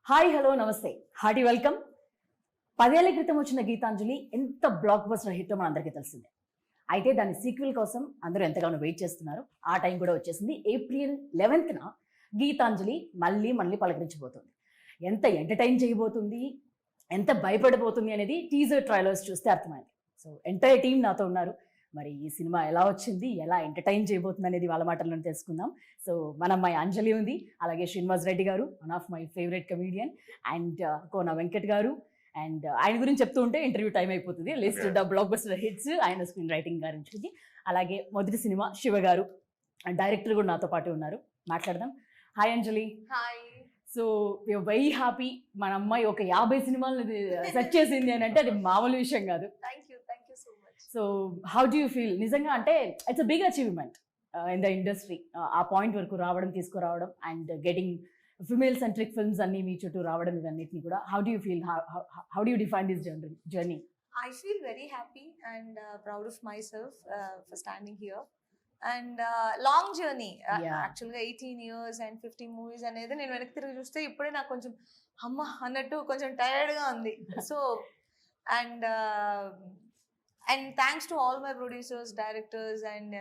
Hi hello నమస్తే hearty welcome. 10 ఏళ్ల క్రితం వచ్చిన గీతాంజలి ఎంత బ్లాక్ బస్టర్ హిట్టో మన అందరికీ తెలిసిందే. అయితే దాని సీక్వెల్ కోసం అందరూ ఎంతగానో వెయిట్ చేస్తున్నారు. ఆ టైం కూడా వచ్చేసింది. ఏప్రిల్ 11న గీతాంజలి మళ్ళీ పలకరించబోతుంది. ఎంత ఎంటర్టైన్ చేయబోతుంది, ఎంత భయపడబోతుంది అనేది టీజర్ ట్రైలర్స్ చూస్తే అర్థమైంది. సో ఎంటైర్ టీం నాతో ఉన్నారు. మరి ఈ సినిమా ఎలా వచ్చింది, ఎలా ఎంటర్టైన్ చేయబోతుంది అనేది వాళ్ళ మాటల్లో తెలుసుకుందాం. సో మన అమ్మాయి అంజలి ఉంది, అలాగే శ్రీనివాస్ రెడ్డి గారు, one of my favourite comedian, and Kona Venkat గారు. అండ్ ఆయన గురించి చెప్తూ ఉంటే ఇంటర్వ్యూ టైం అయిపోతుంది. List the blockbuster hits ఆయన స్క్రీన్ రైటింగ్ గురించి. అలాగే మొదటి సినిమా శివ గారు, డైరెక్టర్ కూడా నాతో పాటు ఉన్నారు. మాట్లాడదాం. Hi Anjali. Hi. So we are very happy. మన అమ్మాయి ఒక 50 సినిమాలు సెట్ చేసింది అని అంటే అది మామూలు విషయం కాదు. Thank you so much. So how do you feel? నిజంగా అంటే it's a big achievement in the industry. ఆ పాయింట్ వరకు రావడం, తీసుకురావడం, and getting female centric films అన్ని మీ చుట్టూ రావడం, ఇవన్నిటిని కూడా how do you feel? How do you define this journey? I feel very happy and proud of myself for standing here. And long journey. Yeah. Actually 18 years and 50 movies అనేది నేను వెనక్కి తిరిగి చూస్తే ఇప్పుడే నాకు కొంచెం అమ్మ అన్నట్టు కొంచెం టైర్డ్గా ఉంది. So and thanks to all my producers, directors, and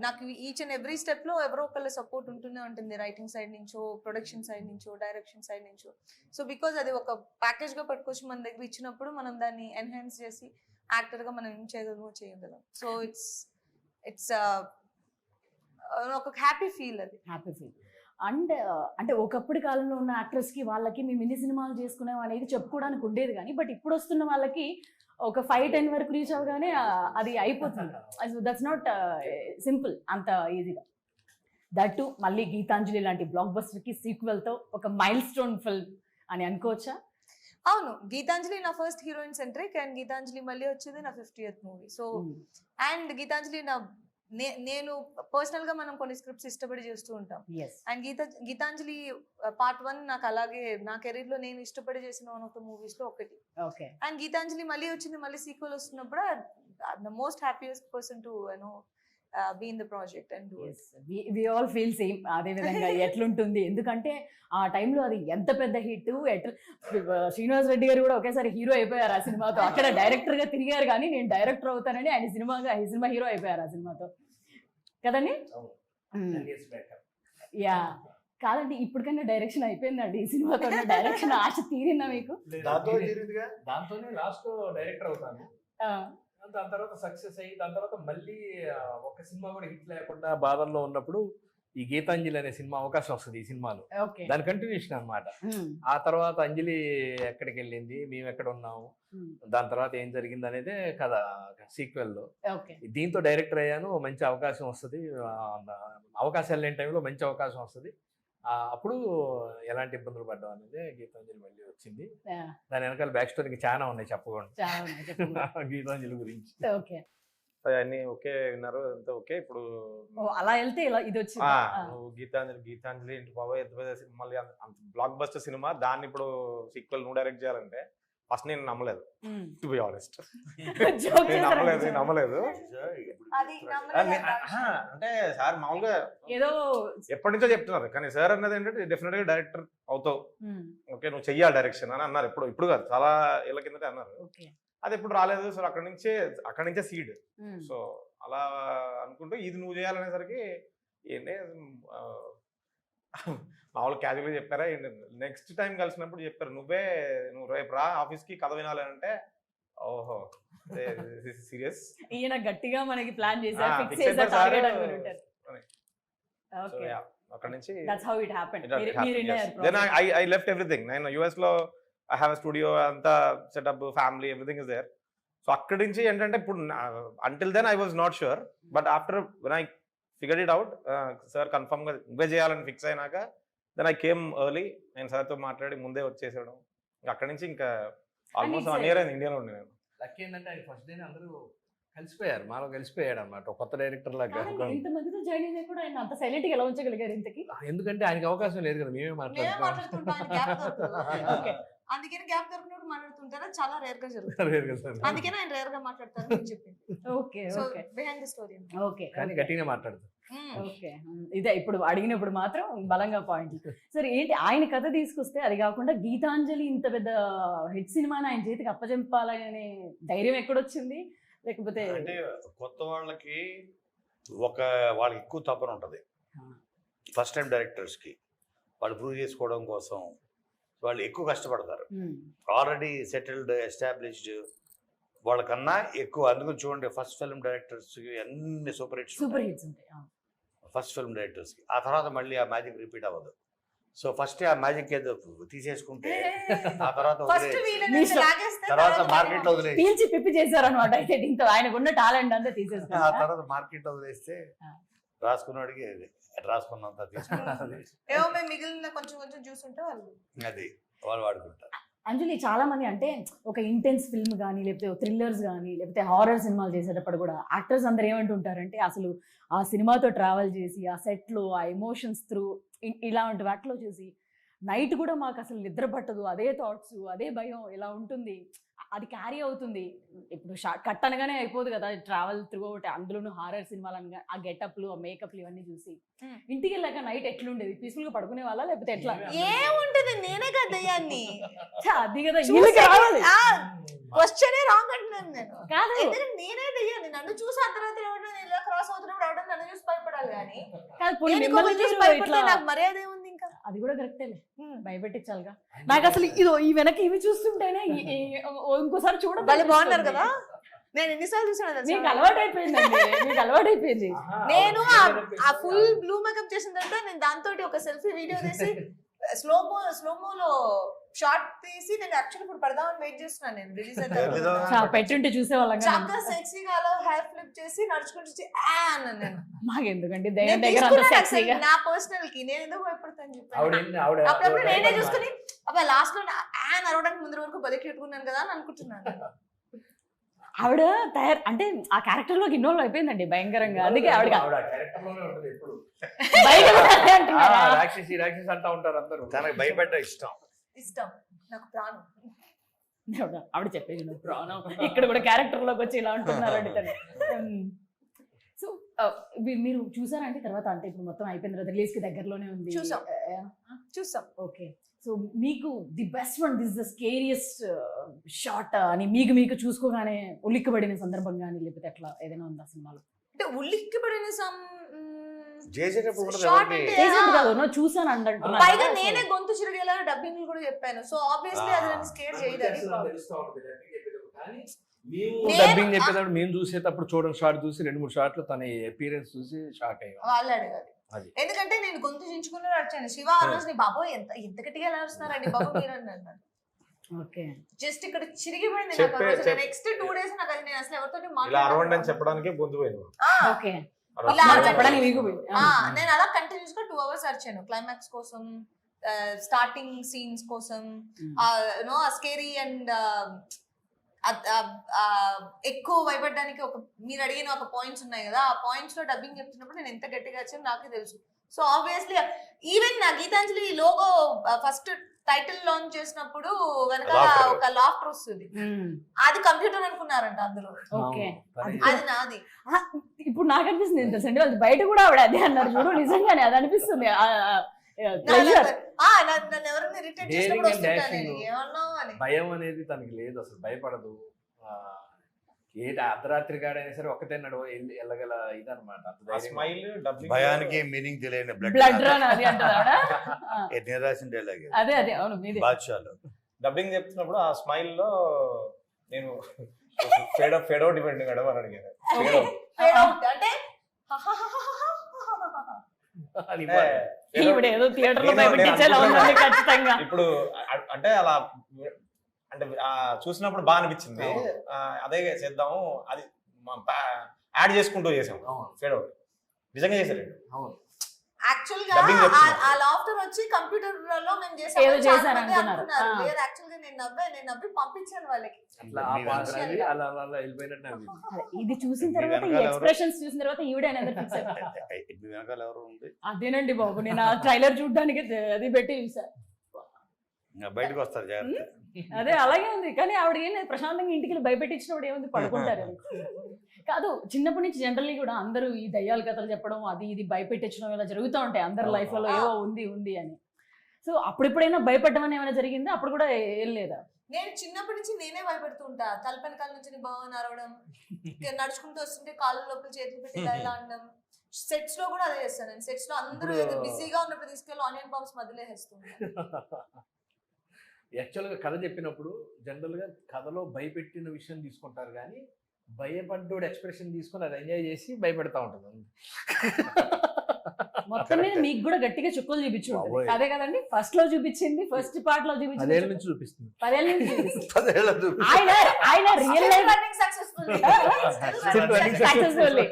నాకు ఈచ్ అండ్ ఎవ్రీ స్టెప్లో ఎవరో ఒకళ్ళ సపోర్ట్ ఉంటూనే ఉంటుంది. రైటింగ్ సైడ్ నుంచో, ప్రొడక్షన్ సైడ్ నుంచో, డైరెక్షన్ సైడ్ నుంచో. సో బికాజ్ అది ఒక ప్యాకేజ్గా పట్టుకొచ్చి మన దగ్గర ఇచ్చినప్పుడు మనం దాన్ని ఎన్హాన్స్ చేసి యాక్టర్గా మనం ఏం చేయగలం. సో ఇట్స్ ఒక హ్యాపీ ఫీల్. అది హ్యాపీ ఫీల్. అండ్ అంటే ఒకప్పటి కాలంలో ఉన్న యాక్టర్స్కి వాళ్ళకి మేము ఇన్ని సినిమాలు చేసుకున్నాం అనేది చెప్పుకోవడానికి ఉండేది, కానీ బట్ ఇప్పుడు వస్తున్న వాళ్ళకి ఒక 5-10 వరకు రీచ్ అవగానే అది అయిపోతుంది. దట్స్ నాట్ సింపుల్ అంత ఈజీగా. దట్టు మళ్ళీ గీతాంజలి లాంటి బ్లాక్ బస్టర్కి సీక్వెల్తో ఒక మైల్ స్టోన్ ఫిల్మ్ అని అనుకోవచ్చా? అవును, గీతాంజలి నా first heroine centric, and Geethanjali మళ్ళీ వచ్చేది నా 50th movie. So and Gitanjali నేను పర్సనల్ గా మనం కొన్ని స్క్రిప్ట్స్ ఇష్టపడి చేస్తూ ఉంటాం. అండ్ గీతాంజలి పార్ట్ 1 నాకు అలాగే నా కెరీర్ లో నేను ఇష్టపడి చేసిన వన్ ఆఫ్ ద మూవీస్ లో ఒకటి. అండ్ గీతాంజలి మళ్ళీ వచ్చింది, మళ్ళీ సీక్వెల్ వస్తున్నప్పుడు the most happiest person to be in the project and do it. We all feel same. అదే విధంగా ఎట్లుంటుంది, ఎందుకంటే ఆ టైంలో అది ఎంత పెద్ద హిట్. శ్రీనివాస్ రెడ్డి గారు కూడా ఒకేసారి హీరో అయిపోయారు ఆ సినిమాతో. అక్కడ డైరెక్టర్ గా తిరిగారు, కానీ నేను డైరెక్టర్ అవుతానని ఆయన సినిమా హీరో అయిపోయారు ఆ సినిమాతో కదండి. యా కాదండి, ఇప్పటికన్నా డైరెక్షన్ అయిపోయిందండి ఈ సినిమాతో. డైరెక్షన్ ఆశ తీరిందా మీకు? దాంతోనే లాస్ట్ డైరెక్టర్ అవుతాను. దాని తర్వాత సక్సెస్ అయ్యి దాని తర్వాత మళ్ళీ ఒక సినిమా కూడా హిట్ లేకుండా బాధల్లో ఉన్నప్పుడు ఈ గీతాంజలి అనే సినిమా అవకాశం వస్తుంది ఈ సినిమాలో. దాని కంటిన్యూషన్ అన్నమాట. ఆ తర్వాత అంజలి ఎక్కడికి వెళ్ళింది, మేము ఎక్కడ ఉన్నాము, దాని తర్వాత ఏం జరిగింది అనేది కథ సీక్వెల్ లో. దీంతో డైరెక్టర్ అయ్యాను. మంచి అవకాశం వస్తుంది, అవకాశాలు లేని టైంలో మంచి అవకాశం వస్తుంది. అప్పుడు ఎలాంటి ఇబ్బందులు పడ్డాం అనేది గీతాంజలి మళ్ళీ వచ్చింది. దాని వెనకాల బ్యాక్ స్టోరీకి చాలా ఉన్నాయి చెప్పకుండా గీతాంజలి గురించి. అన్ని ఓకే విన్నారు, అంతా ఓకే. ఇప్పుడు అలా వెళ్తే ఇది వచ్చింది. గీతాంజలి ఇంటి బాబాయ్ ఎంత పెద్ద మళ్ళీ బ్లాక్ బస్టర్ సినిమా, దాన్ని ఇప్పుడు సీక్వెల్ నువ్వు డైరెక్ట్ చేయాలంటే ఫస్ట్ నేను నమ్మలేదు, టు బి ఆనెస్ట్. నమ్మలేదు. అంటే సార్ మామూలుగా ఏదో ఎప్పటి నుంచో చెప్తున్నారు, కానీ సార్ అన్నది ఏంటంటే డెఫినెట్ గా డైరెక్టర్ అవుతావు, ఓకే నువ్వు చెయ్యాలి డైరెక్షన్ అని అన్నారు. ఇప్పుడు కాదు, చాలా ఏళ్ళ కిందటే అన్నారు. అది ఎప్పుడు రాలేదు. సో అక్కడి నుంచే సీడ్. సో అలా అనుకుంటూ ఇది నువ్వు చేయాలనేసరికి ఏంటి మామూలు క్యాజువల్గా చెప్పారా, నెక్స్ట్ టైం కలిసినప్పుడు చెప్పారు నువ్వు రేపు రా ఆఫీస్కి కథ వినాలి అంటే, ఓహో సీరియస్. ఈయన గట్టిగా మనకి ప్లాన్ చేశారు. అక్కడ నుంచి ఐ లెఫ్ట్ ఎవ్రీథింగ్. నేను యుఎస్ లో ఐ హ్యావ్ ఎ స్టూడియో, అంతా setup, family, everything is there. So అక్కడి నుంచి ఏంటంటే ఇప్పుడు until then I was not sure, but after when I figured it out, sir confirm గా ఇవే చేయాలని ఫిక్స్ అయినాక దెన్ ఐ కేమ్ ఎర్లీ. నేను సార్తో మాట్లాడి ముందే వచ్చేసేయడం. అక్కడి నుంచి ఇంకా ఆల్మోస్ట్ 1 year అయింది ఇండియాలో ఉండి. నేను లక్కీ ఏంటంటే ఆయన ఫస్ట్ డే అందరూ కలిసిపోయారు, మాలో కలిసిపోయాడు అనమాట. కొత్త డైరెక్టర్ లాగా. ఉంచగలిగారు ఇంతకి? ఎందుకంటే ఆయనకి అవకాశం లేదు కదా, మేమే మాట్లాడుతున్నాం. అందుకని గ్యాప్ దొరికినప్పుడు మాట్లాడుతుంటారా, చాలా రేర్ గా జరుగుతుంది. అందుకని ఆయన రేర్ గా మాట్లాడతారు అని చెప్పింది. Okay so okay behind the story. Okay కానీ గట్టిగా మాట్లాడతారు. ఓకే ఇదే ఇప్పుడు అడిగినప్పుడు మాత్రం బలంగా పాయింట్. సరే ఏంటి ఆయన కథ తీసుకొస్తే అది కాకుండా గీతాంజలి ఇంత పెద్ద హిట్ సినిమాని ఆయన చేతికి అప్పచెంపాలనే ధైర్యం ఎక్కడొచ్చింది? లేకపోతే అంటే కొత్త వాళ్ళకి వాళ్ళకి ఎక్కువ తపన ఉంటుంది. ఫస్ట్ టైం డైరెక్టర్స్కి వాళ్ళు ప్రూవ్ చేసుకోవడం కోసం వాళ్ళు ఎక్కువ కష్టపడతారు. ఆల్రెడీ సెటిల్డ్ ఎస్టాబ్లిష్డ్ వాళ్ళకన్నా ఎక్కువ. అందుకని చూడండి ఫస్ట్ ఫిల్మ్ డైరెక్టర్స్కి అన్ని సూపర్ హిట్స్ ఉంటాయి ఫస్ట్ ఫిల్మ్ డైరెక్టర్స్కి. ఆ తర్వాత మళ్ళీ ఆ మ్యాజిక్ రిపీట్ అవ్వదు. సో ఫస్ట్ ఆ మ్యాజిక్ ఏదో తీసేసుకుంటే ఆ తర్వాత తర్వాత మార్కెట్ లో వదిలేసి పీల్చి పిప్పి చేశారనమాట. అయితే దీంతో ఆయనకున్న టాలెంట్ అంతా ఆ తీసేసుకున్నారు. తర్వాత మార్కెట్ లో వదిలేస్తే రాసుకున్నాడికి రాసుకున్నంత తీసుకున్నది ఏమో మేము మిగిలిన కొంచెం కొంచెం చూసుంటే వాళ్ళు అది వాళ్ళు వాడుకుంటారు. అంజలి చాలా మంది అంటే ఒక ఇంటెన్స్ ఫిల్మ్ కానీ లేకపోతే థ్రిల్లర్స్ కానీ లేకపోతే హారర్ సినిమాలు చేసేటప్పుడు కూడా యాక్టర్స్ అందరు ఏమంటుంటారంటే అసలు ఆ సినిమాతో ట్రావెల్ చేసి ఆ సెట్లో ఆ ఎమోషన్స్ త్రూ ఇలాంటి వాటిలో చూసి నైట్ కూడా మాకు అసలు నిద్ర పట్టదు, అదే థాట్స్ అదే భయం ఇలా ఉంటుంది, అది క్యారీ అవుతుంది. ఇప్పుడు కట్ అనగానే అయిపోదు కదా ట్రావెల్ త్రూ అవుట్, అందులోనూ హారర్ సినిమాలు అనగా ఆ గెటప్లు ఆ మేకప్లు ఇవన్నీ చూసి ఇంటికి వెళ్ళాక నైట్ ఎట్లుండేది? పీస్ఫుల్ గా పడుకునే వాళ్ళ లేకపోతే ఎట్లా? ఏముంటది, నేనే కదా దయ్యాన్ని. అది కదా వీళ్ళకి రావాలి. క్వశ్చనే రాంగ్ అంటున్నాను నేను. కాదు ఎందుకంటే నేనే దయ్యాన్ని, నన్ను చూసి అర్ధరాత్రి ఎవడో నేను ఇలా క్రాస్ అవుతున్నప్పుడు ఎవడో నన్ను చూసి భయపడాలి కానీ కాదు పోనీ నేను మిమ్మల్ని ఇంకొకరిని చూసి మీరు భయపడితే ఇట్లా నాకు మర్యాద ఏముంది ఇంకా? అది కూడా కరెక్టేలే, భయపెట్టించాలిగా. నాకు అసలు ఇదో ఈ వెనక ఇవి చూస్తుంటేనే ఇంకోసారి చూడ వాళ్ళు బాగున్నారు కదా. నేను ఎన్నిసార్లు చూసాను మీకు అలవాటు అయిపోయిందండి, మీకు అలవాటు అయిపోయింది. నేను ఆ ఫుల్ బ్లూ మేకప్ చేసిన తర్వాత నేను దాంతో ఒక సెల్ఫీ వీడియో తీసి స్లోమోలో షార్ట్ తీసి నేను యాక్చువల్లీ ఇప్పుడు పడదామని వెయిట్ చేస్తున్నాను. నేను రిలీజ్ అయితే పెట్టుంటే చూసేవాళ్ళం చక్కగా సెక్సీగా అలా హెయిర్ ఫ్లిప్ చేసి నడుచుకుంటూ వచ్చి నేను మాకెందుకండి నేను దగ్గర అంత తీసుకున్నాను సెక్సీగా. అసలు నా పర్సనల్ కి నేను ఎందుకు భయపడతాను చెప్పాను. అప్పుడప్పుడు నేనే చూసుకుని అబ్బా లాస్ట్ లో అరవడానికి ముందు వరకు బతికి పెట్టుకున్నాను కదా అని అనుకుంటున్నాను. ఆవిడ తయారు అంటే ఆ క్యారెక్టర్ లోకి ఇన్వాల్వ్ అయిపోయిందండి భయంకరంగా. అందుకే ఆవిడ బయట కూడా అదే అంటున్నారా? రాక్షసి రాక్షసి అంటా ఉంటారు అందరూ. తనకు భయపడ్డ ఇష్టం నాకు ప్రాణం. ఆవిడ చెప్పేది నువ్వు ప్రాణం. ఇక్కడ కూడా క్యారెక్టర్ లోకి వచ్చి ఇలా ఉంటున్నారండి తను. సో మీరు చూసారండి తర్వాత? అంటే ఇప్పుడు మొత్తం అయిపోయిన తర్వాత రిలీజ్ కి దగ్గరలోనే ఉంది. చూసాం. ఓకే, సో మీకు the best one, this the scariest shot అని మీకు చూసుకోగానే ఉలిక్కబడిన సందర్భం కానీ లేకపోతే అట్లా ఏదైనా ఉందా సినిమాలో? అంటే ఉలిక్కిపడిన చేసేటప్పుడు కూడా షార్ట్ ఎవరికి అంటే కాదు చూసాను అంటున్నా. పైగా నేనే గొంతు చిరిగేలా డబ్బింగ్ కూడా చెప్పాను. సో ఆబ్వియస్లీ అది నన్ను స్కేర్ చేయదు. డబ్బింగ్ చెప్పేటప్పుడు మేము చూసేటప్పుడు చూడండి షార్ట్ చూసి 2-3 షార్ట్లు తన అపీరెన్స్ చూసి షాక్ అయ్యాం. వాళ్ళు అడగాలి. ఎందుకంటే నేను గొంతు చించుకుని అడిచాను. శివ ఆ రోజు నీ బాబు ఎంత గట్టిగా ఎలా వస్తున్నారండి బాబు మీరు అన్నాడు. ఓకే, జస్ట్ ఇక్కడ చిరిగిపోయింది. నెక్స్ట్ 2 days నాకు అది నేను అసలు ఎవరితో ఇలా అరవండి అని చెప్పడానికి పొందు పోయింది. ఓకే, నేను అలా కంటిన్యూస్ గా 2 hours అరిచాను క్లైమాక్స్ కోసం, స్టార్టింగ్ సీన్స్ కోసం, నో స్కేరీ అండ్ ఎక్కువ భయపడడానికి మీరు అడిగిన ఒక పాయింట్స్ ఉన్నాయి కదా, ఆ పాయింట్స్ లో డబ్బింగ్ చెప్తున్నప్పుడు నేను ఎంత గట్టిగా వచ్చాను నాకే తెలుసు. సో ఆబ్వియస్లీ ఈవెన్ నా Geethanjali logo first title launch చేసినప్పుడు వెనకాల ఒక లాఫ్టర్ వస్తుంది, అది కంప్యూటర్ అనుకున్నారంట అందులో. ఓకే, అది నాది. ఇప్పుడు నాకు అనిపిస్తుంది ఎంత సండే వాళ్ళు బయట కూడా ఆవిడ అదే అన్నారు చూడు, నిజంగానే అది అనిపిస్తుంది. ఎవరైనా ఇరిటేట్ చేసినప్పుడు వస్తుంటాను ఏమన్నావు అని. భయం అనేది తనకి లేదు, అసలు భయపడదు. ఏంటి అర్ధరాత్రి కాడైనా సరే ఒకటే నడవ వెళ్ళగల ఇదనమాట. భయానికి మీనింగ్ తెలియని బ్లడ్ రన్ అది అంటారా? నిరాశ డైలాగ్ అదే అదే అవును మీదే. బాద్షాలో డబ్బింగ్ చెప్తున్నప్పుడు ఆ స్మైల్ లో నేను ఫేడ్ అవుట్ ఇవ్వండి మేడం అని అడిగాను. ఇప్పుడు ఏదో థియేటర్ లో భయపెట్టించేలా ఉంది ఖచ్చితంగా. ఇప్పుడు అంటే అలా అంటే చూసినప్పుడు బాగా అనిపించింది, అదే చేద్దాము అది యాడ్ చేసుకుంటూ చేసాం ఫేడ్ అవుట్. నిజంగా చేశారు యాక్చువల్ గా ఆ లాఫ్టర్ వచ్చి కంప్యూటర్ లో మేము చేసాము లేదు. యాక్చువల్ గా నేను నవ్వి పంపించాను వాళ్ళకి. ఇది చూసిన తర్వాత ఈ ఎక్స్ప్రెషన్స్ చూసిన తర్వాత ఈవిడైనా వెనకాల ఎవరు ఉంది అదేనండి బాబు, నేను ఆ ట్రైలర్ చూడడానికి అది పెట్టి చూసా. బయటకు వస్తారు జాగ్రత్త. అదే అలాగే ఉంది. కానీ ఆవిడ ఏం లేదు, ప్రశాంతంగా ఇంటికి వెళ్ళి భయపెట్టించినప్పుడు ఏముంది, పడుకుంటారు. కాదు, చిన్నప్పటి నుంచి జనరల్లీ కూడా అందరూ ఈ దయ్యాల కథలు చెప్పడం, అది ఇది భయపెట్టించడం ఇలా జరుగుతూ ఉంటాయి అందరి లైఫ్లలో, ఏవో ఉంది అని. సో అప్పుడెప్పుడైనా భయపడడం అని ఏమైనా జరిగిందా? అప్పుడు కూడా ఏం లేదా? నేను చిన్నప్పటి నుంచి నేనే భయపెడుతూ ఉంటా. తలపని కాళ్ళ నుంచి బాగా నరవడం, నడుచుకుంటూ వస్తుంటే కాళ్ళ లోపల చేతులు పెట్టి ఇలా అనడం. సెట్స్ లో కూడా అదే చేస్తాను నేను. సెట్స్ లో అందరూ బిజీగా ఉన్నప్పుడు తీసుకెళ్ళి ఆనియన్ బాంబ్స్ మధ్యలో వేస్తుంటాను. యాక్చువల్గా కథ చెప్పినప్పుడు జనరల్గా కథలో భయపెట్టిన విషయం తీసుకుంటారు, కానీ భయపడ్డోడు ఎక్స్ప్రెషన్ తీసుకొని అది ఎంజాయ్ చేసి భయపెడతా ఉంటుంది. మొత్తం మీద మీకు కూడా గట్టిగా చుక్కలు చూపించు ఉంటుంది. అదే కదండి, ఫస్ట్ లో చూపించింది, ఫస్ట్ పార్ట్ లో చూపించింది, 10 ఏళ్ళ నుంచి చూపిస్తుంది. 10 ఏళ్ళ నుంచి చూపిస్తుంది. 10 ఏళ్ళ చూపి ఆయన రియల్ లైఫ్ సక్సెస్ఫుల్. సక్సెస్ఫుల్లీ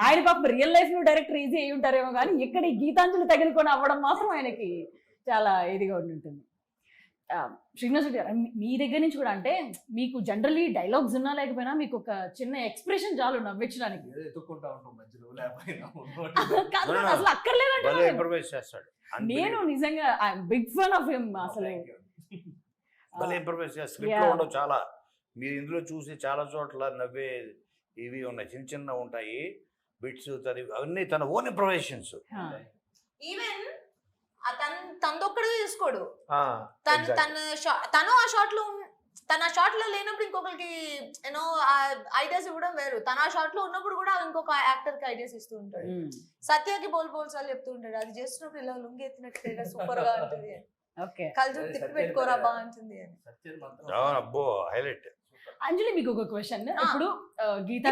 ఆయన పాపం రియల్ లైఫ్ లో డైరెక్టర్ ఈజీ అయి ఉంటారేమో, కానీ ఇక్కడ ఈ గీతాంజలి తగిలికొని అవ్వడం మాత్రం ఆయనకి చాలా ఇదిగా ఉంటుంది. శ్రీనివాస్ రెడ్డి గారు, మీ దగ్గర నుంచి కూడా అంటే మీకు జనరల్లీ డైలాగ్స్ ఉన్నా లేకపోయినా మీకు ఒక చిన్న ఎక్స్ప్రెషన్ చాలు నవ్వించడానికి. ఎత్తుకుంటా ఉంటాం మధ్యలో లేకపోయినా. అసలు అక్కర్లేదంటే ఇంప్రూవైజ్ చేస్తాడు. నేను నిజంగా బిగ్ ఫ్యాన్ ఆఫ్ హిమ్. అసలు ఇంప్రూవైజ్ చేస్తాడు. స్క్రిప్ట్ లో ఉండవు చాలా. మీరు ఇందులో చూసి చాలా చోట్ల నవ్వే ఇవి ఉన్నాయి, చిన్న చిన్న ఉంటాయి బిట్స్, అవన్నీ తన ఓన్ ఇంప్రూవైజేషన్స్. ఈవెన్ తనదొక్కడే తీసుకోడు. Exactly. తను ఆ షాట్ లో లేనప్పుడు ఇంకొకరికి యూనో ఐడియాస్ ఇవ్వడం వేరు. తన ఆ షాట్ లో ఉన్నప్పుడు కూడా ఇంకొక యాక్టర్ కి ఐడియాస్ ఇస్తూ ఉంటాడు. సత్యకి బోల్ సార్లు చెప్తూ ఉంటాడు, అది చేస్తున్నప్పుడు ఇలా లుంగి ఎత్తినట్టు సూపర్ గా ఉంటుంది, కళ్ళు తిప్పి పెట్టుకోరా బాగుంటుంది అని. అబ్బో హైలైట్. అంజలి, మీకు ఒక క్వశ్చన్. ఇప్పుడు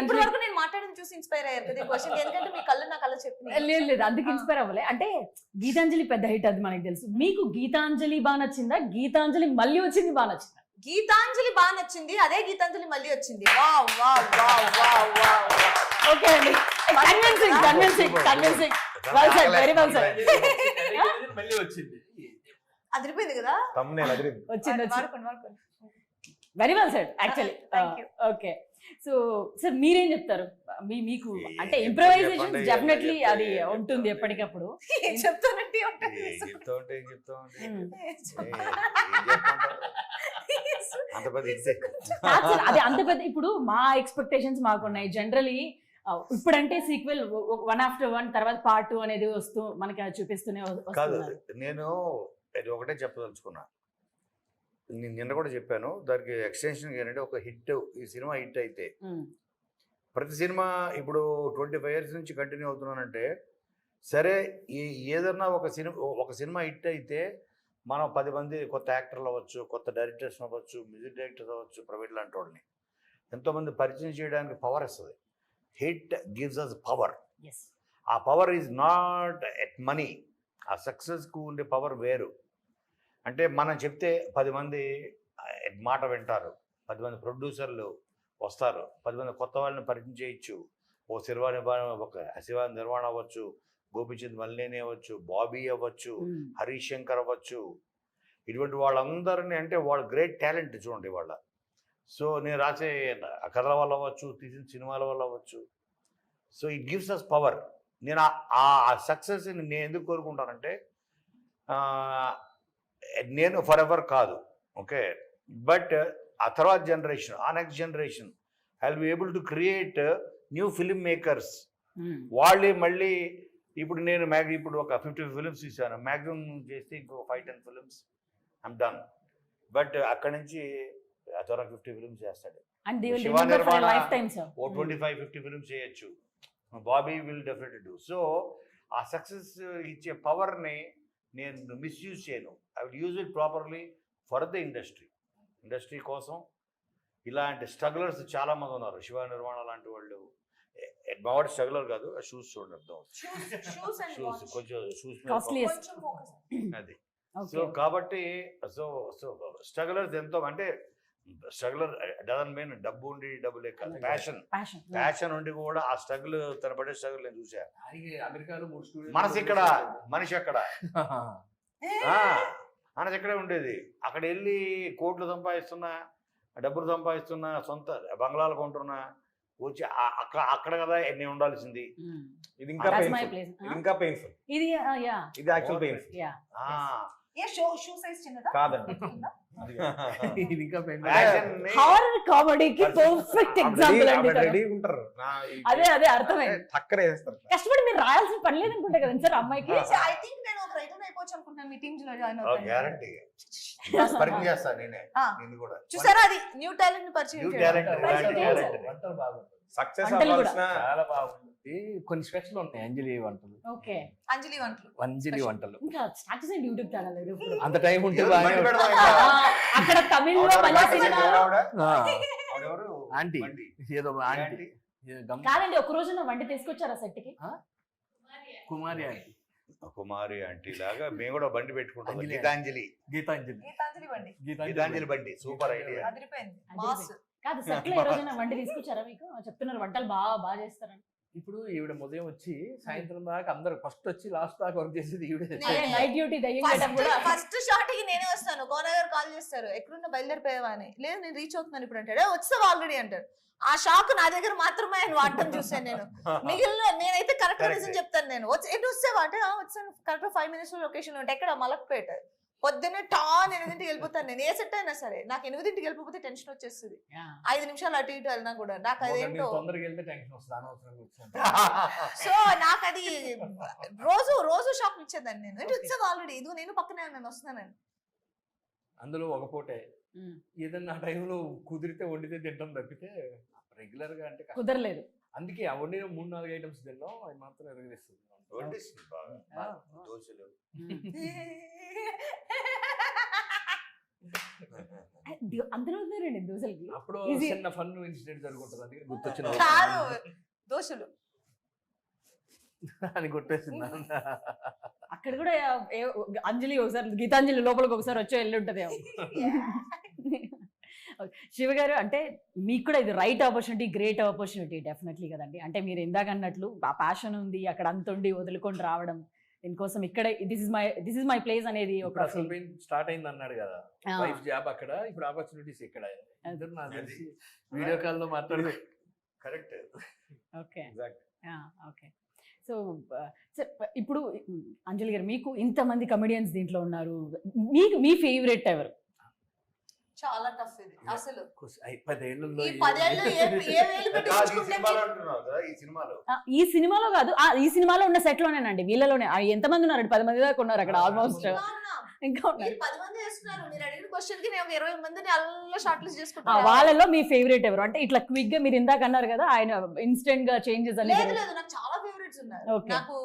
ఇప్పుడు వరకు నేను మాట్లాడడం చూసి ఇన్స్పైర్ అయ్యారు కదా ఈ క్వశ్చన్, ఎందుకంటే మీ కళ్ళు నా కళ్ళు చెప్పిన లేదు అందుకు ఇన్స్పైర్ అవ్వలే. అంటే గీతాంజలి పెద్ద హిట్, అది మనకి తెలుసు. మీకు గీతాంజలి బాగా నచ్చిందా, గీతాంజలి మళ్ళీ వచ్చింది బాగా నచ్చిందా? గీతాంజలి బాగా నచ్చింది, అదే గీతాంజలి మళ్ళీ వచ్చింది. Wow wow wow wow wow. Okay అండి, convincing. Well said, very well said. మళ్ళీ వచ్చింది, అదిరిపోయింది కదా, వచ్చింది. వాడుకోండి. Very well said actually. Thank you. Okay, so sir మీరేం చెప్తారు? మీకు అంటే ఇంప్రవైజేషన్ డెఫినెట్లీ అది ఉంటుంది ఎప్పటికప్పుడు. చెప్తానంటే అది అంత పెద్ద. ఇప్పుడు మా ఎక్స్పెక్టేషన్స్ మాకున్నాయి జనరలీ. ఇప్పుడంటే సీక్వెల్ 1 after 1 తర్వాత పార్ట్ 2 అనేది వస్తూ మనకి చూపిస్తూనే వస్తున్నారు. నేను ఒకటే చెప్పదలుచుకున్నా, నిన్న కూడా చెప్పాను, దానికి ఎక్స్టెన్షన్ ఏంటంటే ఒక హిట్, ఈ సినిమా హిట్ అయితే ప్రతి సినిమా ఇప్పుడు 25 years నుంచి కంటిన్యూ అవుతున్నానంటే, సరే ఏదన్నా ఒక సినిమా హిట్ అయితే మనం 10 మంది కొత్త యాక్టర్లు అవ్వచ్చు, కొత్త డైరెక్టర్స్ అవ్వచ్చు, మ్యూజిక్ డైరెక్టర్స్ అవ్వచ్చు, ప్రైవేట్ లాంటి వాళ్ళని ఎంతోమంది పరిచయం చేయడానికి పవర్ ఇస్తుంది. It gives us power. ఆ power is not at money. ఆ సక్సెస్కు ఉండే పవర్ వేరు. అంటే మనం చెప్తే 10 మంది మాట వింటారు, 10 మంది ప్రొడ్యూసర్లు వస్తారు, 10 మంది కొత్త వాళ్ళని పరిచయం చేయొచ్చు. శివ నిర్వాణ అవ్వచ్చు, గోపిచంద్ మల్లేని అవ్వచ్చు, బాబీ అవ్వచ్చు, హరీష్ శంకర్ అవ్వచ్చు, ఇటువంటి వాళ్ళందరినీ, అంటే వాళ్ళ గ్రేట్ టాలెంట్ చూడండి వాళ్ళ. సో నేను రాసే కథల వల్ల అవ్వచ్చు, తీసిన సినిమాల వల్ల అవ్వచ్చు. So it gives us power. నేను ఆ సక్సెస్ని నేను ఎందుకు కోరుకుంటానంటే, నేను ఫర్ ఎవర్ కాదు, ఓకే, బట్ ఆ తర్వాత జనరేషన్, ఆ next generation I will be able to create new film makers. వాళ్ళే మళ్ళీ ఇప్పుడు నేను ఇప్పుడు ఒక 50 ఫిల్మ్స్ తీసాను, మ్యాక్సిమం చేస్తే ఇంకో 5-10 ఫిల్మ్స్ ఐమ్ డన్. బట్ అక్కడి నుంచి త్వరగా 50 ఫిల్మ్స్ చేస్తాడు. శివ నిర్వాణ ఓ 25-50 ఫిల్మ్స్ చేయొచ్చు. Bobby will definitely do. So ఆ సక్సెస్ ఇచ్చే పవర్ని నేను మిస్యూజ్ చేయను. I will use it properly for the industry కోసం. ఇలాంటి స్ట్రగులర్స్ చాలామంది ఉన్నారు. శివ నిర్వాణ లాంటి వాళ్ళు, మావాడు స్ట్రగులర్ కాదు, షూస్ చూడండి అర్థం, షూస్ కొంచెం షూస్ అది. సో కాబట్టి స్ట్రగులర్స్ ఎంతో, అంటే స్ట్రగులర్ డజన్ మీన్ డబ్బు ఉండి డబ్బు లేక, ప్యాషన్ ఉండి కూడా ఆ స్ట్రగుల్, తన పడే స్ట్రగుల్ నేను చూసా. మనసు ఇక్కడ, మనిషి అక్కడ, మనసు ఇక్కడే ఉండేది. అక్కడ వెళ్ళి కోట్లు సంపాదిస్తున్నా, డబ్బులు సంపాదిస్తున్నా, సొంత బంగ్లాలు కొంటున్నా, వచ్చి అక్కడ కదా నేను ఉండాల్సింది. ఇది ఇంకా పెయిన్ఫుల్, ఇది యాక్చువల్ పెయిన్ఫుల్. ఏ షూ సైజ్ చిన్నదా కాదండి. ఉందా? ఇది ఇంకా పెండింగ్. Fashion ని హారర్ కామెడీకి పర్ఫెక్ట్ ఎగ్జాంపుల్ అండి తను. రెడీ ఉంటారు అదే అర్థమైంది. టక్కర వేస్తారు. కష్టపడి మీరు రాయాల్సిన పని లేదనుకుంటా కదండి సార్ అమ్మాయికి. ఐ థింక్ నేను ఒక రైటర్ అయిపోవచ్చు అనుకుంటున్నాను మీ టీమ్స్ లో జాయిన్ గ్యారంటీ అవుతాను. పరిచయం చేస్తాను నేనే ఆ. నిన్ను కూడా చూసారా అది న్యూ టాలెంట్ ని పరిచయం New చేయడం. talent. వంటలు బాగుంటాయి, సక్సెస్ వంటలు కూడా. అవ్వాల్సిన చాలా బాగుంటుంది. కొన్ని స్పెషల్ ఉన్నాయి అంజలి వంటలు, ఓకే, అంజలి వంటలు అంజలి వంటలు. ఇంకా స్టార్ట్ చేయండి యూట్యూబ్ ఛానల్ ఇప్పుడు. అంత టైం ఉంటే ఎవరు బాగానే బండి ఉంటుంది. పెడదాం ఆ, ఇంకా? అక్కడ తమిళ్లో ఆవిడ మలయాళంలో ఆవిడ? ఆ, ఆవిడెవరు? ఆంటీ బండి. ఏదో ఆంటీ ఆంటీ? ఏదో గమ్- కాదండి ఒక రోజు నా వంట తీసుకొచ్చారా సెట్ కి? కుమారి ఆంటీ, కుమారి ఆంటీ లాగా మేము కూడా బండి పెట్టుకుంటాం. అంజలి. గీతాంజలి గీతాంజలి, గీతాంజలి బండి గీతాంజలి బండి సూపర్ ఐడియా. అదిరిపోయింది అదిరిపోయింది. మాస్. కాదు సెట్ లో ఈ రోజు నా వంట తీసుకొచ్చారా మీకు? చెప్తున్నారు వంటలు బాగా చేస్తారని. ఇప్పుడు ఈవిడ ఉదయం వచ్చి సాయంత్రం దాకా అందరు ఫస్ట్ వచ్చి లాస్ట్ దాకా వర్క్ చేసేది ఈవిడే. అదే, నైట్ డ్యూటీ దయ్యం కూడా. ఫస్ట్ షాట్ కి నేనే వస్తాను. కోన గారు కాల్ చేస్తారు, ఎక్కడున్నా బయలుదేరిపోయావా అని. లేదు నేను రీచ్ అవుతున్నాను ఇప్పుడు అంటాడు. వచ్చావు ఆల్రెడీ అంటారు. ఆ షాక్ నా దగ్గర మాత్రమే ఆయన వాడటం చూసాను నేను. మిగిలిన నేనైతే కరెక్ట్ Correct. రీజన్ చెప్తాను. నేను ఎటు వస్తావా అంటే వచ్చాను కరెక్ట్ 5 minutes లో లొకేషన్ ఉంటే ఎక్కడ మలక్పేట. పొద్దున్నే 8ంటికి వెళ్ళిపోతాను నేను. ఏ సెట్ అయినా సరే నాకు 8ంటికి వెళ్ళిపోతే టెన్షన్ వచ్చేస్తుంది. 5 నిమిషాలు అటు ఇటు వెళ్ళినా కూడా నాకు అదేంటో. తొందరగా వెళ్తే టెన్షన్ వస్తుంది, అనవసరంగా వచ్చాను. సో నాకు అది రోజు షాక్ ఇచ్చేదాన్ని నేను. ఎటు వచ్చావు ఆల్రెడీ, ఇదిగో నేను పక్కనే ఉన్నాను వస్తున్నానని. అందులో ఒక పూటే ఏదన్నా ఆ టైంలో కుదిరితే వండితే తింటాం తప్పితే రెగ్యులర్ గా అంటే కష్టం. కుదరలేదు. అందుకే ఆ వండిన 3-4 ఐటమ్స్ తిన్నాం, అది మాత్రం ఎరగేస్తుంది. వండిస్తుంది బాగా. దోశలు అందులో ఉన్నారండి దోశలకి. అప్పుడు Easy. చిన్న ఫన్ ఇన్సిడెంట్ జరుగుతుంది, అందుకే గుర్తొచ్చిన కాదు దోశలు అని కొట్టేసింది. అక్కడ కూడా అంజలి ఒకసారి గీతాంజలి లోపలికి ఒకసారి వచ్చి వెళ్ళి ఉంటది. శివ గారు అంటే మీకు కూడా ఇది right opportunity, great opportunity definitely కదండి. అంటే మీరు ఇందాక అన్నట్లు ఆ ప్యాషన్ ఉంది, అక్కడ అంత ఉండి వదులుకొని రావడం దీనికోసం ఇక్కడ దిస్ ఇస్ మై ప్లేస్ అనేది ఇప్పుడు ఒక అసలు స్టార్ట్ అయింది అన్నాడు కదా, వైఫ్ జాబ్ అక్కడ, ఇప్పుడు ఆపర్చునిటీస్ ఇక్కడ. ఇద్దరు నాకు తెలిసి వీడియో కాల్ లో మాట్లాడి correct. Okay Exact. Okay. So ఇప్పుడు అంజలి గారు మీకు ఇంతమంది కమెడియన్స్ దీంట్లో ఉన్నారు, మీకు మీ ఫేవరెట్ ఎవరు? చాలా టఫ్ ఇది అసలు. 10 ఏళ్ళలో ఈ 10 ఏళ్ళు ఏ వేలు పెట్టి ఈ తెచ్చుకుంటే సినిమాలో అంటున్నావు కదా, ఈ సినిమాలో ఈ సినిమాలో కాదు, ఈ సినిమాలో ఉన్న సెట్ లోనేనండి, వీళ్ళలోనే. ఎంతమంది ఉన్నారు? 10 మంది దాకా ఉన్నారు అక్కడ ఆల్మోస్ట్. ఇంకా ఉన్నారు. మీరు 10 మంది చేస్తున్నారు. మీరు అడిగిన క్వశ్చన్ కి నేను ఒక 20 మందిని అలా షార్ట్ లిస్ట్ ఆ, చేసుకుంటాను. వాళ్ళలో మీ ఫేవరెట్ ఎవరు? అంటే ఇట్లా క్విక్ గా మీరు ఇందాక అన్నారు కదా ఆయన ఇన్స్టెంట్ గా చేంజెస్ లేదు అనేది. లేదు నాకు చాలా ఫేవరెట్స్ ఉన్నారు. Okay. నాకు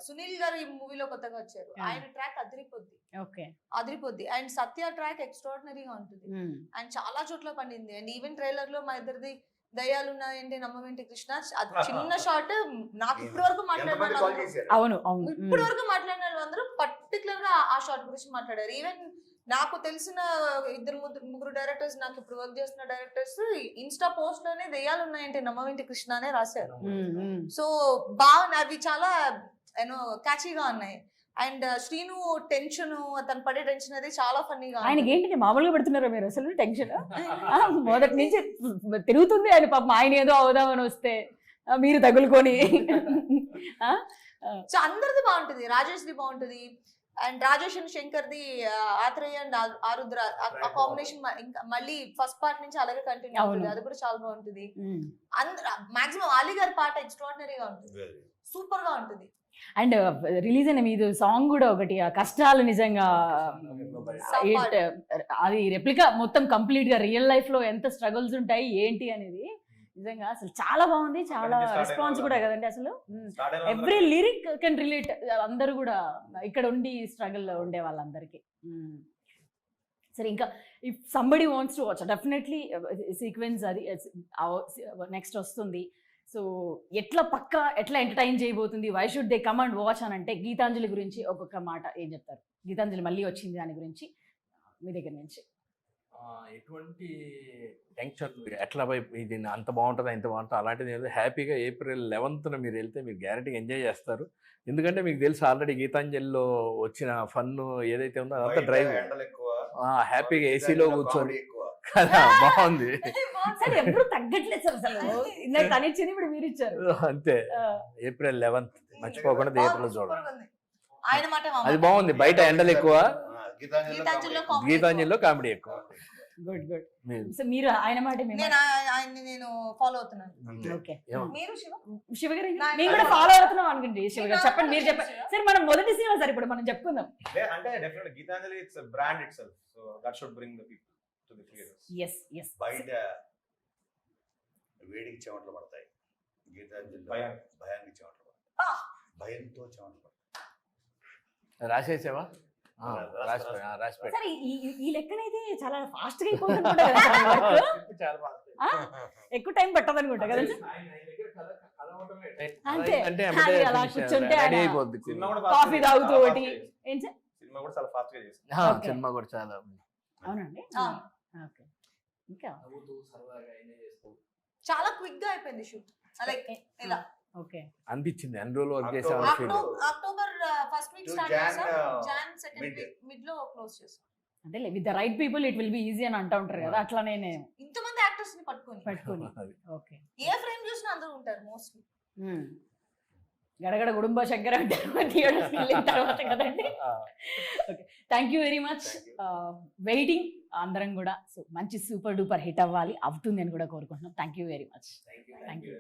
సునీల్ గారు ఈ మూవీలో కొత్తగా వచ్చారు. ఆయన ట్రాక్ అదిరిపోద్ది ఓకే. అదిరిపోద్ది. అండ్ సత్య ట్రాక్ ఎక్స్ట్రాడినరీగా ఉంటుంది. అండ్ చాలా చోట్ల పండింది. అండ్ ఈవెన్ ట్రైలర్ లో మా ఇద్దరిది దయ్యాలు ఉన్నాయండి నమ్మవేంటి కృష్ణ, అది చిన్న షార్ట్. నాకు ఇప్పటి వరకు ఎంతమంది కాల్ చేశారు? అవును అవును. ఇప్పటి వరకు మాట్లాడిన వాళ్ళందరూ పర్టికులర్ గా ఆ షార్ట్ గురించి మాట్లాడారు. ఈవెన్ నాకు తెలిసిన 2-3 డైరెక్టర్స్, నాకు ఇప్పుడు వర్క్ చేస్తున్న డైరెక్టర్స్ ఇన్స్టా పోస్ట్ లోనే దయ్యాలు ఉన్నాయంటే నమ్మవేంటి కృష్ణ అనే రాశారు. సో బాగున్నాయి అవి, చాలా యూనో క్యాచీగా ఉన్నాయి. అండ్ శ్రీను టెన్షన్, తను పడే టెన్షన్ అది చాలా ఫన్నీగా. ఆయనకి ఏంటి మామూలుగా పెడుతున్నారా మీరు అసలు టెన్షన్? మొదటి నుంచి తిరుగుతుంది ఆయన పాపం. ఆయన ఏదో అవుదామని వస్తే మీరు తగులుకొని. సో అందరిది బాగుంటుంది. రాజేష్ది బాగుంటుంది. అండ్ రాజేష్ అండ్ శంకర్ది ఆత్రేయ అండ్ ఆరుద్ర ఆ కాంబినేషన్ ఇంకా మళ్ళీ ఫస్ట్ పార్ట్ నుంచి అలాగే కంటిన్యూ అవుతుంది. అది కూడా చాలా బాగుంటుంది. మాక్సిమం ఆలీ గారి పాట ఎక్స్ట్రాడినరీగా ఉంటుంది, సూపర్ గా ఉంటుంది. అండ్ రిలీజ్ అయిన మీది సాంగ్ కూడా ఒకటి, ఆ కష్టాలు నిజంగా అది రెప్లికా మొత్తం కంప్లీట్ గా రియల్ లైఫ్ లో ఎంత స్ట్రగుల్స్ ఉంటాయి ఏంటి అనేది నిజంగా అసలు చాలా బాగుంది. చాలా రెస్పాన్స్ కూడా కదండి అసలు. Every lyric can relate. అందరూ కూడా ఇక్కడ ఉండి స్ట్రగుల్ లో ఉండే వాళ్ళందరికీ. సరే, ఇంకా if somebody wants to watch definitely sequence అది నెక్స్ట్ వస్తుంది. సో ఎట్లా ఎంటర్టైన్ చేయబోతుంది, why should they come and watch అని అంటే గీతాంజలి గురించి ఒక్కొక్క మాట ఏం చెప్తారు? గీతాంజలి మళ్ళీ వచ్చింది దాని గురించి మీ దగ్గర నుంచి. ఎటువంటి టెన్షన్, ఎట్లా ఇది అంత బాగుంటుందా ఇంత బాగుంటుందా అలాంటిది ఏదో హ్యాపీగా April 11th మీరు వెళ్తే మీరు గ్యారంటీగా ఎంజాయ్ చేస్తారు. ఎందుకంటే మీకు తెలుసు ఆల్రెడీ గీతాంజలిలో వచ్చిన ఫన్ ఏదైతే ఉందో అదంతా డ్రైవ్ హ్యాపీగా ఏసీలో కూర్చొని కదా బాగుంది. సరే ఎప్పుడు తగ్గట్లేదు సార్ అసలు. ఇందాక తనిచ్చింది ఇప్పుడు మీరు ఇచ్చారు అంతే. April 11th మర్చిపోకుండా థియేటర్లో చూడండి. ఆయన మాట మా అది మాట. బాగుంది. బయట ఎండలు ఎక్కువ, గీతాంజలిలో comedy గీతాంజలిలో కామెడీ ఎక్కువ. Good good. మీరు- సో మీరు ఆయన మాట మీ నేను ఆయన్ని నేను ఫాలో అవుతున్నాను. ఓకే. ఏమో. మీరు శివ శివ గారు నా- మేము కూడా ఫాలో అవుతున్నాం అనుకోండి. శివ గారు చెప్పండి, మీరు చెప్పండి. సరే మనం మొదటి సినిమా సార్ ఇప్పుడు మనం చెప్పుకుందాం. అంటే definitely Geethanjali it's brand itself, so that should bring the people to the theatres. Yes yes. బయట వేడికి చెమటలు పడతాయి, గీతాంజలి భయానికి చెమటలు పడతాయి, భయంతో చెమటలు పడతాయి. రాసేసావా? రాసిపోయి సరే ఈ లెక్కనైతే చాలా ఫాస్ట్ గా అయిపోతుంటా కదా సార్ work? చాలా బాగుంది. ఆ? ఎక్కువ టైం పట్టదు అనుకుంటా కదా సార్? అంతే. అంటే అది అలా కూర్చుంటే రెడీ ఆయన అయిపోద్ది. సినిమా కూడా కాఫీ తాగుతూ ఒకటి ఏం సార్? సినిమా కూడా చాలా ఫాస్ట్ గా చేసింది. Okay. సినిమా కూడా చాలా అవునండి. ఆ. ఓకే. ఇంకా చాలా క్విక్ గా అయిపోయింది షూట్. లైక్ ఇలా ఓకే. అనిపించింది అన్ని రోజులు వర్క్ చేసే October first week To start Jan, చేసాం, Jan second mid. Week mid లో క్లోజ్ చేసాం. అంటే with the right people it will be easy అని అంటూ ఉంటారు కదా, అట్లానే నేను ఇంతమంది యాక్టర్స్ ని పట్టుకొని పెట్టుకుని. అది. ఓకే. ఏ ఫ్రేమ్ చూసినా అందరూ ఉంటారు మోస్ట్లీ. గడగడ కుటుంబ శంకర థియేటర్స్ వెళ్ళిన తర్వాత కదండి. Okay, thank you very much. Waiting అందరం కూడా. సో మంచి సూపర్ డూపర్ హిట్ అవ్వాలి, అవుతుంది అని కూడా కోరుకుంటున్నాం. Thank you very much. Thank you.